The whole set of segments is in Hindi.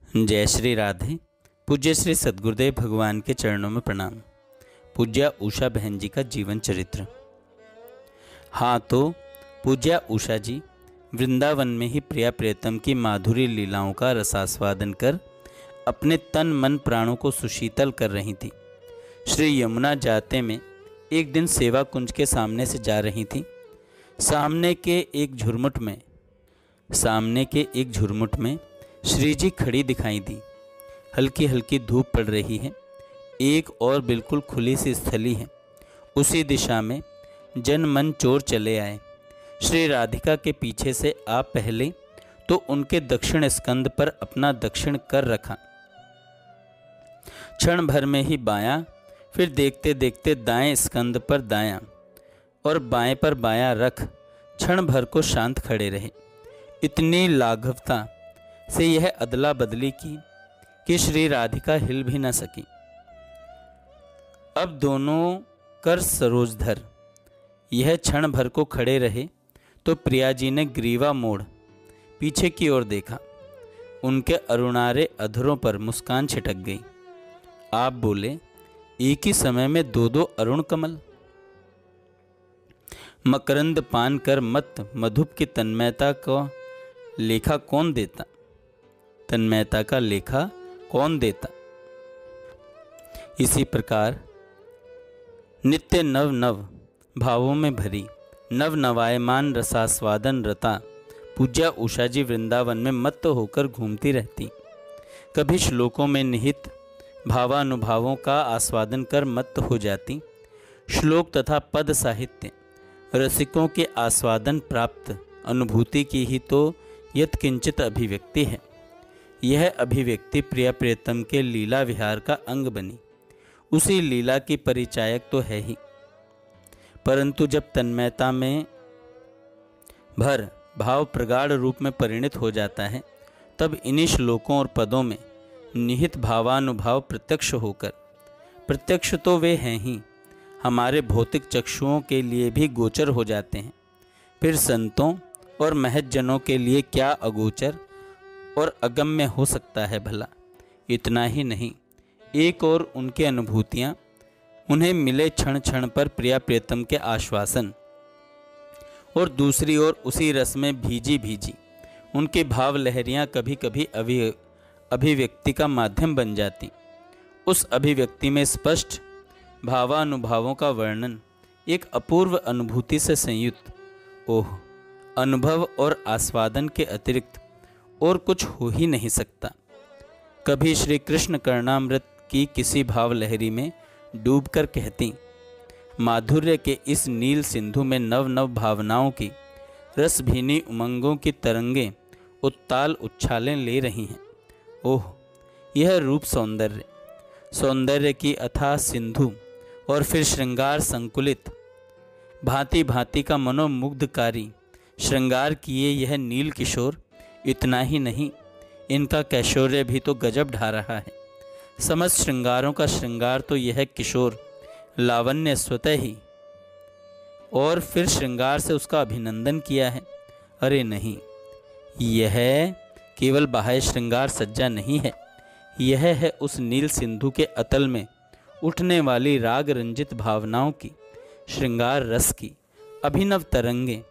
जय श्री राधे। पूज्य श्री सद्गुरुदेव भगवान के चरणों में प्रणाम। पूज्या उषा बहन जी का जीवन चरित्र। हाँ, तो पूज्या उषा जी वृंदावन में ही प्रिया प्रियतम की माधुरी लीलाओं का रसास्वादन कर अपने तन मन प्राणों को सुशीतल कर रही थी। श्री यमुना जाते में एक दिन सेवा कुंज के सामने से जा रही थी। सामने के एक झुरमुट में श्री जी खड़ी दिखाई दी। हल्की हल्की धूप पड़ रही है। एक और बिल्कुल खुली सी स्थली है। उसी दिशा में जन मन चोर चले आए। श्री राधिका के पीछे से आप पहले तो उनके दक्षिण स्कंद पर अपना दक्षिण कर रखा, क्षण भर में ही बायां, फिर देखते देखते दाएं स्कंद पर दायां और बाएं पर बायां रख क्षण भर को शांत खड़े रहे। इतनी लाघवता से यह अदला बदली की कि श्री राधिका हिल भी न सकी। अब दोनों कर सरोजधर यह क्षण भर को खड़े रहे तो प्रिया जी ने ग्रीवा मोड़ पीछे की ओर देखा। उनके अरुणारे अधरों पर मुस्कान छिटक गई। आप बोले, एक ही समय में दो दो अरुण कमल। मकरंद पान कर मत मधुप की तन्मयता का लेखा कौन देता? तन्मयता का लेखा कौन देता? इसी प्रकार नित्य नव नव भावों में भरी नव नवायमान रसास्वादन रता पूज्या उषा जी वृंदावन में मत्त होकर घूमती रहती। कभी श्लोकों में निहित भावानुभावों का आस्वादन कर मत्त हो जाती। श्लोक तथा पद साहित्य रसिकों के आस्वादन प्राप्त अनुभूति की ही तो यत्किंचित अभिव्यक्ति है। यह अभिव्यक्ति प्रिया प्रियतम के लीला विहार का अंग बनी। उसी लीला की परिचायक तो है ही, परंतु जब तन्मयता में भर भाव प्रगाढ़ रूप में परिणित हो जाता है, तब इन्हीं श्लोकों और पदों में निहित भावानुभाव प्रत्यक्ष होकर, प्रत्यक्ष तो वे हैं ही, हमारे भौतिक चक्षुओं के लिए भी गोचर हो जाते हैं। फिर संतों और महज्जनों के लिए क्या अगोचर और अगम्य हो सकता है भला। इतना ही नहीं, एक और उनकी अनुभूतियाँ, उन्हें मिले क्षण क्षण पर प्रिया प्रियतम के आश्वासन, और दूसरी ओर उसी रस में भीजी भीजी उनकी भाव लहरियाँ कभी कभी अभिव्यक्ति का माध्यम बन जाती। उस अभिव्यक्ति में स्पष्ट भावानुभावों का वर्णन एक अपूर्व अनुभूति से संयुक्त, ओह, अनुभव और आस्वादन के अतिरिक्त और कुछ हो ही नहीं सकता। कभी श्री कृष्ण कर्णामृत की किसी भाव लहरी में डूबकर कहती, माधुर्य के इस नील सिंधु में नव नव भावनाओं की रसभीनी उमंगों की तरंगें उत्ताल उच्छालें ले रही हैं। ओह, यह रूप सौंदर्य की अथाह सिंधु, और फिर श्रृंगार संकुलित भांति भांति का मनोमुग्धकारी श्रृंगार किए यह नील किशोर। इतना ही नहीं, इनका कैशोर्य भी तो गजब ढा रहा है। समस्त श्रृंगारों का श्रृंगार तो यह किशोर लावण्य स्वतः ही, और फिर श्रृंगार से उसका अभिनंदन किया है। अरे नहीं, यह केवल बाह्य श्रृंगार सज्जा नहीं है, यह है उस नील सिंधु के अतल में उठने वाली राग रंजित भावनाओं की, श्रृंगार रस की अभिनव तरंगे,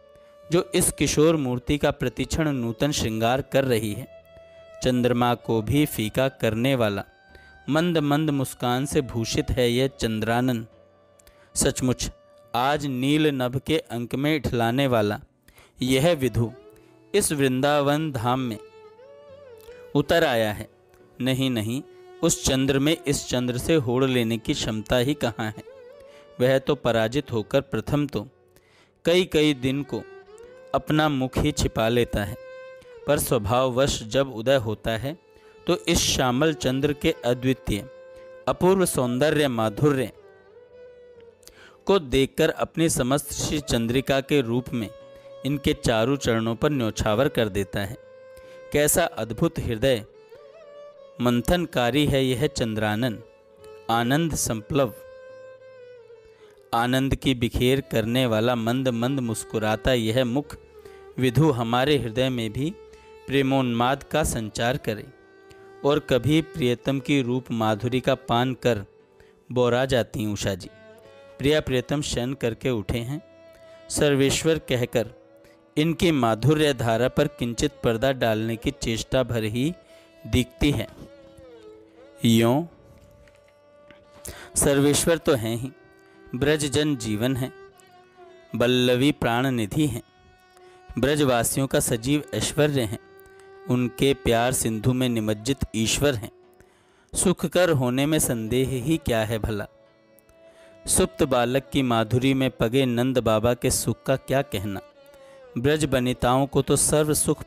जो इस किशोर मूर्ति का प्रतिक्षण नूतन श्रृंगार कर रही है। चंद्रमा को भी फीका करने वाला मंद मंद मुस्कान से भूषित है यह चंद्रानन। सचमुच आज नील नभ के अंक में इठलाने वाला यह विधु इस वृंदावन धाम में उतर आया है। नहीं नहीं, उस चंद्र में इस चंद्र से होड़ लेने की क्षमता ही कहाँ है। वह तो पराजित होकर प्रथम तो कई कई दिन को अपना मुख ही छिपा लेता है, पर स्वभाववश जब उदय होता है तो इस श्यामल चंद्र के अद्वितीय अपूर्व सौंदर्य माधुर्य को देखकर अपनी समस्त श्री चंद्रिका के रूप में इनके चारों चरणों पर न्योछावर कर देता है। कैसा अद्भुत हृदय मंथनकारी है यह चंद्रानन। आनंद संप्लव, आनंद की बिखेर करने वाला मंद मंद मुस्कुराता यह मुख विधु हमारे हृदय में भी प्रेमोन्माद का संचार करे। और कभी प्रियतम की रूप माधुरी का पान कर बोरा जाती उषा जी। प्रिया प्रियतम शयन करके उठे हैं, सर्वेश्वर कहकर इनकी माधुर्य धारा पर किंचित पर्दा डालने की चेष्टा भर ही दिखती है। यों सर्वेश्वर तो हैं ही, ब्रज जन जीवन है, बल्लवी प्राण निधि हैं, ब्रजवासियों का सजीव ऐश्वर्य हैं, उनके प्यार सिंधु में निमज्जित ईश्वर हैं। सुखकर होने में संदेह ही क्या है भला। सुप्त बालक की माधुरी में पगे नंद बाबा के सुख का क्या कहना। ब्रज बनिताओं को तो सर्व सुख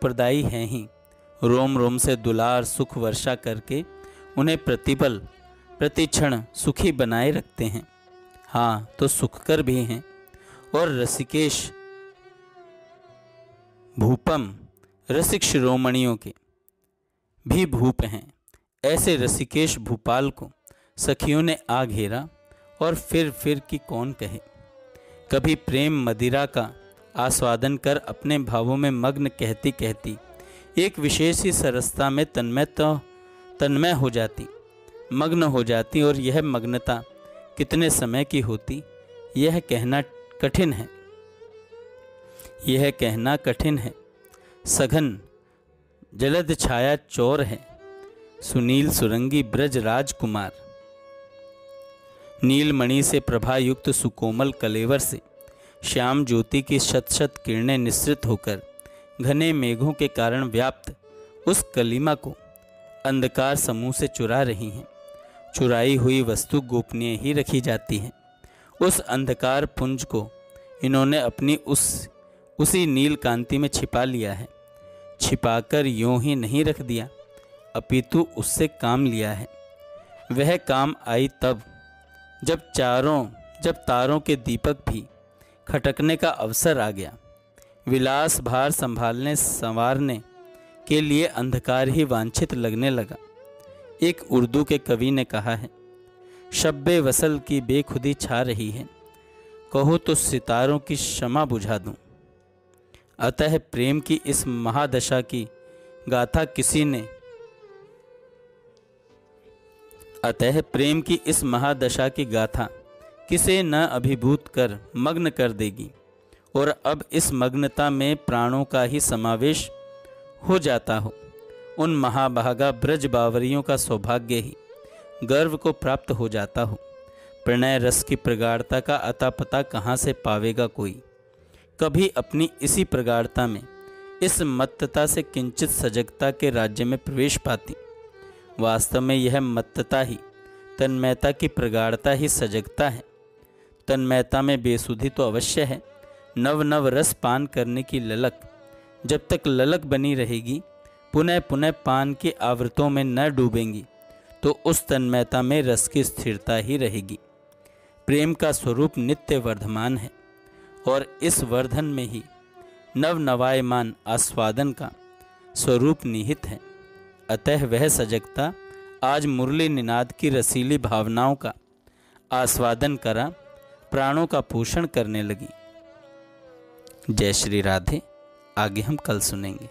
प्रदायी हैं ही। रोम रोम से दुलार सुख वर्षा करके उन्हें प्रतिपल प्रतिक्षण सुखी बनाए रखते हैं। हाँ तो सुखकर भी हैं। और रसिकेश भूपम रसिक शिरोमणियों के भी भूप हैं। ऐसे रसिकेश भूपाल को सखियों ने आ घेरा और फिर की कौन कहे। कभी प्रेम मदिरा का आस्वादन कर अपने भावों में मग्न कहती कहती एक विशेष ही सरसता में तन्मय हो जाती, मग्न हो जाती। और यह मग्नता कितने समय की होती यह कहना कठिन है। सघन जलद छाया चोर है, सुनील सुरंगी ब्रज राजकुमार। नीलमणि से प्रभा युक्त सुकोमल कलेवर से श्याम ज्योति की शत शत किरणें निसृत होकर घने मेघों के कारण व्याप्त उस कलिमा को अंधकार समूह से चुरा रही हैं। चुराई हुई वस्तु गोपनीय ही रखी जाती है। उस अंधकार पुंज को इन्होंने अपनी उसी नील कांति में छिपा लिया है। छिपाकर यूं ही नहीं रख दिया, अपितु उससे काम लिया है। वह काम आई तब जब तारों के दीपक भी खटकने का अवसर आ गया। विलास भार संभालने संवारने के लिए अंधकार ही वांछित लगने लगा। एक उर्दू के कवि ने कहा है, शब्बे वसल की बेखुदी छा रही है, कहो तो सितारों की शमा बुझा दूं। अतः प्रेम की इस महादशा की गाथा किसे न अभिभूत कर मग्न कर देगी। और अब इस मग्नता में प्राणों का ही समावेश हो जाता हो। उन महाभागा ब्रज बावरियों का सौभाग्य ही गर्व को प्राप्त हो जाता हो। प्रणय रस की प्रगाढ़ता का अता पता कहाँ से पावेगा कोई। कभी अपनी इसी प्रगाढ़ता में, इस मत्तता से किंचित सजगता के राज्य में प्रवेश पाती। वास्तव में यह मत्तता ही, तन्मयता की प्रगाढ़ता ही सजगता है। तन्मयता में बेसुधी तो अवश्य है। नव नव रस पान करने की ललक जब तक ललक बनी रहेगी, पुनः पुनः पान की आवृतों में न डूबेंगी, तो उस तन्मयता में रस की स्थिरता ही रहेगी। प्रेम का स्वरूप नित्य वर्धमान है और इस वर्धन में ही नव नवायमान आस्वादन का स्वरूप निहित है। अतः वह सजगता आज मुरली निनाद की रसीली भावनाओं का आस्वादन करा प्राणों का पोषण करने लगी। जय श्री राधे। आगे हम कल सुनेंगे।